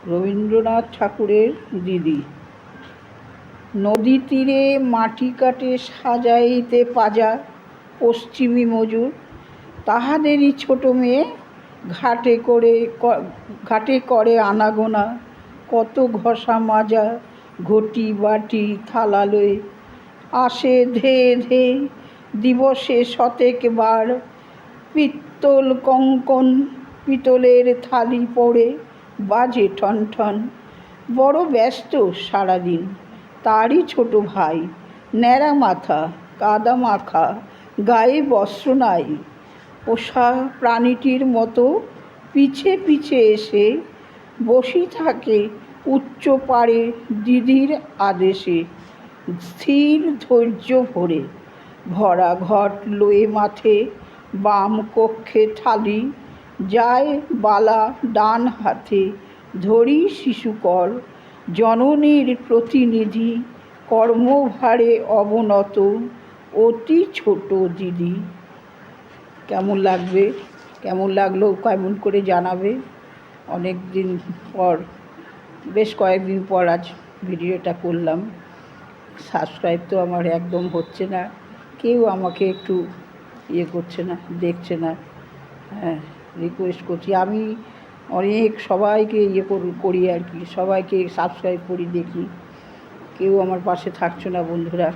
রবীন্দ্রনাথ ঠাকুরের দিদি। নদী তীরে মাটি কাটে সাজাইতে পাজা পশ্চিমী মজুর, তাহাদেরই ছোট মেয়ে ঘাটে করে আনাগোনা, কত ঘষা মাজা ঘটি বাটি থালা লয়ে। আসে ধেয়ে ধেয়ে দিবসে শতেক বার, পিত্তল কঙ্কন পিতলের থালি পড়ে বাজে ঠন ঠন। বড় ব্যস্ত সারাদিন, তারই ছোট ভাই ন্যাড়া মাথা কাদা মাখা, গায়ে বস্ত্র নাই। পোষা প্রাণীটির মতো পিছে পিছে এসে বসি থাকে উচ্চ পাড়ে দিদির আদেশে, স্থির ধৈর্য ভরে। ভরা ঘট লয়ে মাথে, বাম কক্ষে থালি, যায় বালা ডান হাতে, ধরি শিশুকর। জননীর প্রতিনিধি, কর্মভারে অবনত, অতি ছোট দিদি। কেমন লাগলো কেমন করে জানাবে। অনেক দিন পর, বেশ কয়েকদিন পর আজ ভিডিওটা করলাম। সাবস্ক্রাইব তো আমার একদম হচ্ছে না, কেউ আমাকে একটু করছে না, দেখছে না। হ্যাঁ, রিকোয়েস্ট করছি। আমি অনেক সবাইকে করি আর কি, সবাইকে সাবস্ক্রাইব করি, দেখি, কেউ আমার পাশে থাকছো না বন্ধুরা।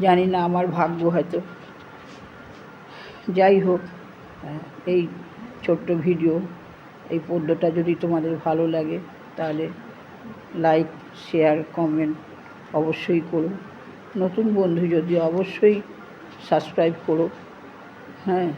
জানি না আমার ভাগ্য হয়তো। যাই হোক, এই ছোট্ট ভিডিও, এই পদ্যটা যদি তোমাদের ভালো লাগে তাহলে লাইক শেয়ার কমেন্ট অবশ্যই করো। নতুন বন্ধু যদি অবশ্যই সাবস্ক্রাইব করো। হ্যাঁ।